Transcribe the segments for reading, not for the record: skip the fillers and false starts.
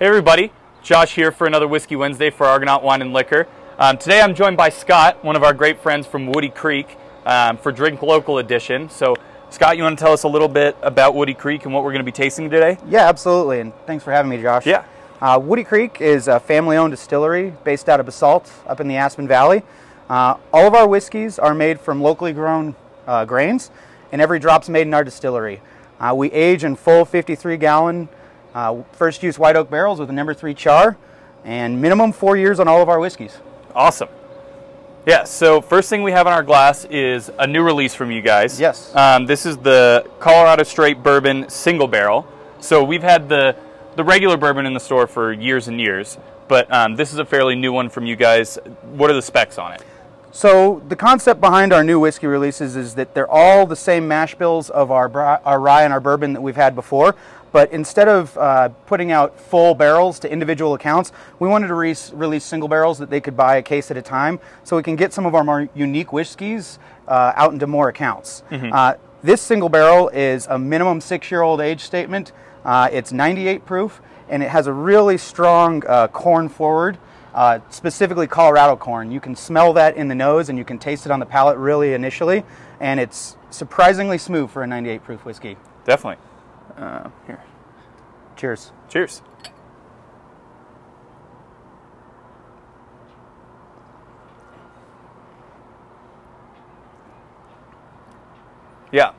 Hey everybody, Josh here for another Whiskey Wednesday for Argonaut Wine and Liquor. Today I'm joined by Scott, one of our great friends from Woody Creek, for Drink Local Edition. So Scott, you want to tell us a little bit about Woody Creek and what we're going to be tasting today? Yeah, absolutely, and thanks for having me, Josh. Yeah. Woody Creek is a family-owned distillery based out of Basalt up in the Aspen Valley. All of our whiskeys are made from locally grown grains, and every drop's made in our distillery. We age in full 53-gallon first use white oak barrels with a No. 3 char, and minimum 4 years on all of our whiskeys. Awesome. Yeah, so first thing we have in our glass is a new release from you guys. Yes. This is the Colorado Straight Bourbon Single Barrel. So we've had the regular bourbon in the store for years and years, but this is a fairly new one from you guys. What are the specs on it? So the concept behind our new whiskey releases is that they're all the same mash bills of our rye and our bourbon that we've had before, but instead of putting out full barrels to individual accounts, we wanted to release single barrels that they could buy a case at a time, so we can get some of our more unique whiskeys out into more accounts. Mm-hmm. This single barrel is a minimum 6-year-old age statement. It's 98 proof, and it has a really strong corn forward. Specifically Colorado corn. You can smell that in the nose and you can taste it on the palate really initially, and it's surprisingly smooth for a 98 proof whiskey. Definitely. Here. Cheers. Cheers. Yeah.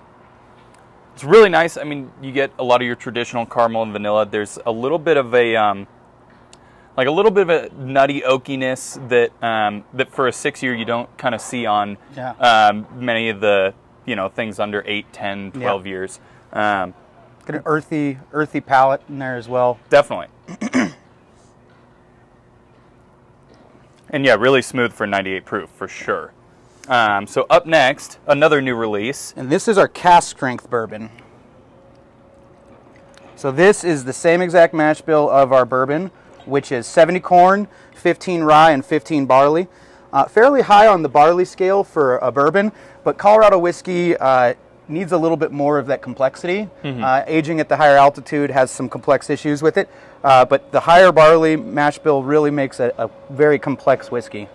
It's really nice. I mean, you get a lot of your traditional caramel and vanilla. There's a little bit of a like a little bit of a nutty oakiness that that for a 6-year you don't kind of see on many of the things under 8, 10, 12 years. Got an earthy palate in there as well. Definitely. And yeah, really smooth for 98 proof for sure. So up next, another new release. And this is our cask strength bourbon. So this is the same exact mash bill of our bourbon, which is 70 corn, 15 rye, and 15 barley. Fairly high on the barley scale for a bourbon, but Colorado whiskey needs a little bit more of that complexity. Mm-hmm. Aging at the higher altitude has some complex issues with it, but the higher barley mash bill really makes a very complex whiskey.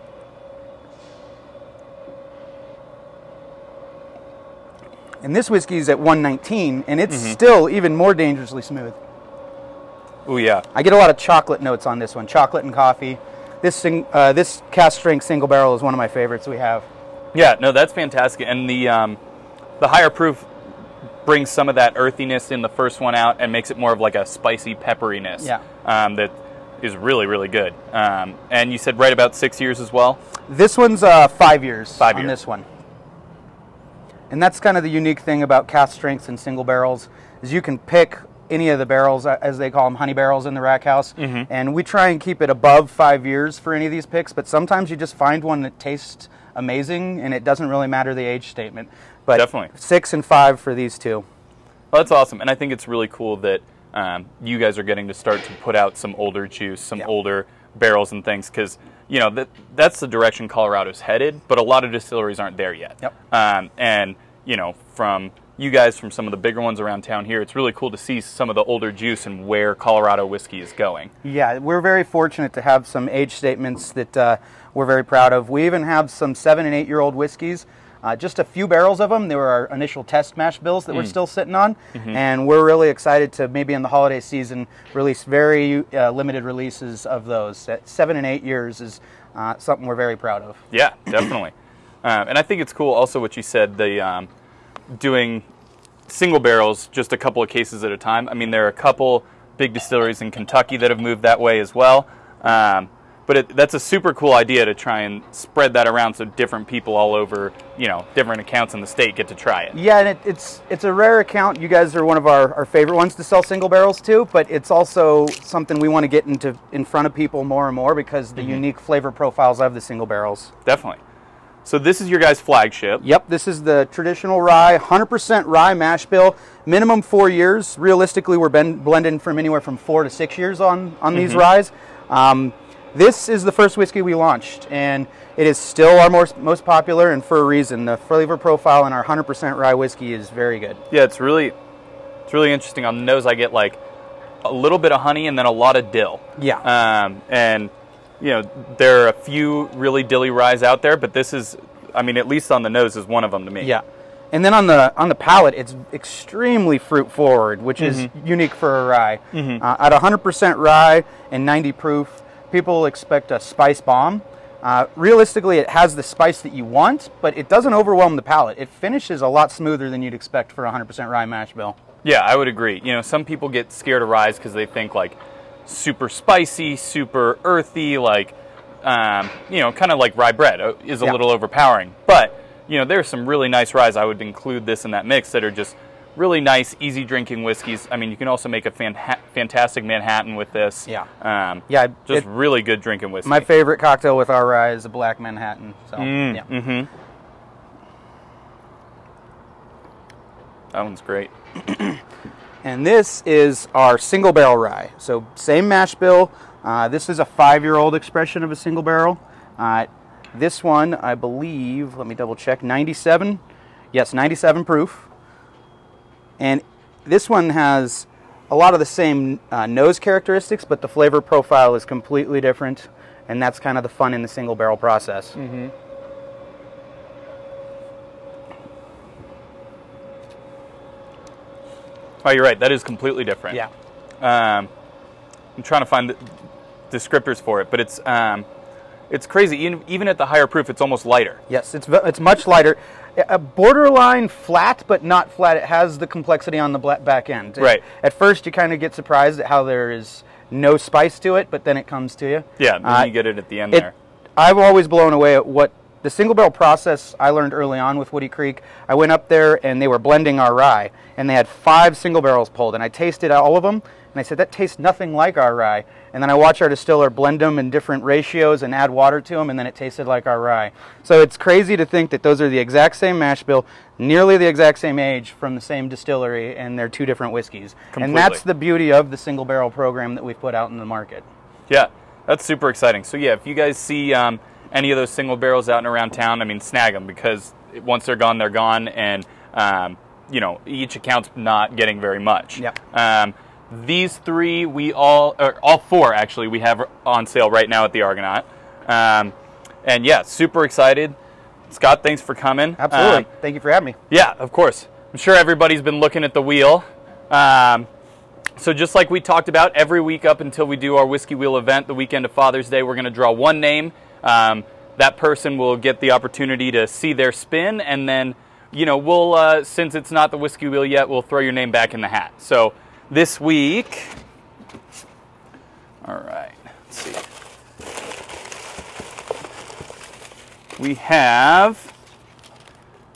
And this whiskey is at 119, and it's still even more dangerously smooth. Oh yeah. I get a lot of chocolate notes on this one, chocolate and coffee. This cask strength single barrel is one of my favorites we have. Yeah, no, that's fantastic. And the higher proof brings some of that earthiness in the first one out and makes it more of like a spicy pepperiness. Yeah. That is really, really good. And you said right about 6 years as well? This one's 5 years. 5 years. On this one. And that's kind of the unique thing about cask strengths and single barrels, is you can pick any of the barrels, as they call them, honey barrels in the rack house. Mm-hmm. And we try and keep it above 5 years for any of these picks, but sometimes you just find one that tastes amazing and it doesn't really matter the age statement. But definitely 6 and 5 for these two. Well, that's awesome. And I think it's really cool that you guys are getting to start to put out some older juice, some older barrels and things, because that's the direction Colorado's headed, but a lot of distilleries aren't there yet. Yep. And from you guys, from some of the bigger ones around town here, it's really cool to see some of the older juice and where Colorado whiskey is going. Yeah, we're very fortunate to have some age statements that we're very proud of. We even have some 7- and 8-year-old whiskeys. Just a few barrels of them. They were our initial test mash bills that we're still sitting on, and we're really excited to maybe in the holiday season release very limited releases of those. At 7 and 8 years is something we're very proud of. Yeah, definitely. And I think it's cool also what you said, the doing single barrels, just a couple of cases at a time. I mean, there are a couple big distilleries in Kentucky that have moved that way as well. But that's a super cool idea to try and spread that around so different people all over, different accounts in the state get to try it. Yeah, and it's a rare account. You guys are one of our favorite ones to sell single barrels to, but it's also something we want to get in front of people more and more because the unique flavor profiles of the single barrels. Definitely. So this is your guys' flagship. Yep, this is the traditional rye, 100% rye mash bill, minimum 4 years. Realistically, we're blending from anywhere from 4 to 6 years on these ryes. This is the first whiskey we launched, and it is still our most popular, and for a reason. The flavor profile in our 100% rye whiskey is very good. Yeah, it's really interesting. On the nose, I get like a little bit of honey and then a lot of dill. Yeah. And you know, there are a few really dilly ryes out there, but this is, I mean, at least on the nose, is one of them to me. Yeah. And then on the palate, it's extremely fruit forward, which is unique for a rye. At 100% rye and 90 proof, people expect a spice bomb. Realistically, it has the spice that you want, but it doesn't overwhelm the palate. It finishes a lot smoother than you'd expect for a 100% rye mash bill. Yeah, I would agree. You know, some people get scared of ryes because they think like super spicy, super earthy, like, you know, kind of like rye bread is a little overpowering. But, you know, there's some really nice ryes. I would include this in that mix that are just really nice, easy drinking whiskeys. I mean, you can also make a fantastic Manhattan with this. Yeah. Just really good drinking whiskey. My favorite cocktail with our rye is a black Manhattan. So, yeah. That one's great. And this is our single barrel rye. So same mash bill. This is a 5-year-old expression of a single barrel. This one, I believe, let me double check, 97. Yes, 97 proof. And this one has a lot of the same nose characteristics, but the flavor profile is completely different. And that's kind of the fun in the single barrel process. Oh, you're right. That is completely different. Yeah. I'm trying to find the descriptors for it, but it's crazy. Even at the higher proof, it's almost lighter. Yes, it's much lighter. Borderline flat, but not flat. It has the complexity on the back end. Right. At first, you kind of get surprised at how there is no spice to it, but then it comes to you. Yeah, then you get it at the end there. I've always blown away at what the single barrel process I learned early on with Woody Creek. I went up there and they were blending our rye, and they had 5 single barrels pulled, and I tasted all of them, and I said, that tastes nothing like our rye. And then I watched our distiller blend them in different ratios and add water to them, and then it tasted like our rye. So it's crazy to think that those are the exact same mash bill, nearly the exact same age from the same distillery, and they're 2 different whiskeys. Completely. And that's the beauty of the single barrel program that we've put out in the market. Yeah, that's super exciting. So yeah, if you guys see any of those single barrels out and around town, I mean, snag them, because once they're gone, and you know, each account's not getting very much. Yeah. These 3, all 4 actually, we have on sale right now at the Argonaut. And yeah, super excited. Scott, thanks for coming. Absolutely. Thank you for having me. Yeah, of course. I'm sure everybody's been looking at the wheel. So just like we talked about, every week up until we do our Whiskey Wheel event, the weekend of Father's Day, we're going to draw one name. That person will get the opportunity to see their spin, and then, you know, we'll, since it's not the Whiskey Wheel yet, we'll throw your name back in the hat. So this week, all right, let's see. We have,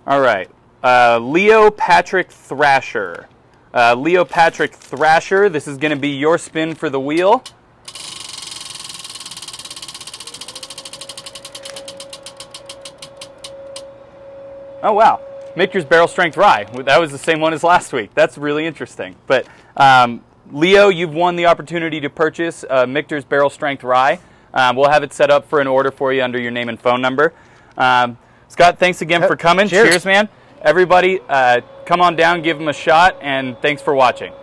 all right, Leo Patrick Thrasher. Leo Patrick Thrasher, this is going to be your spin for the wheel. Oh, wow. Michter's Barrel Strength Rye. That was the same one as last week. That's really interesting. But Leo, you've won the opportunity to purchase Michter's Barrel Strength Rye. We'll have it set up for an order for you under your name and phone number. Scott, thanks again for coming. Cheers. Cheers, man. Everybody, come on down, give them a shot, and thanks for watching.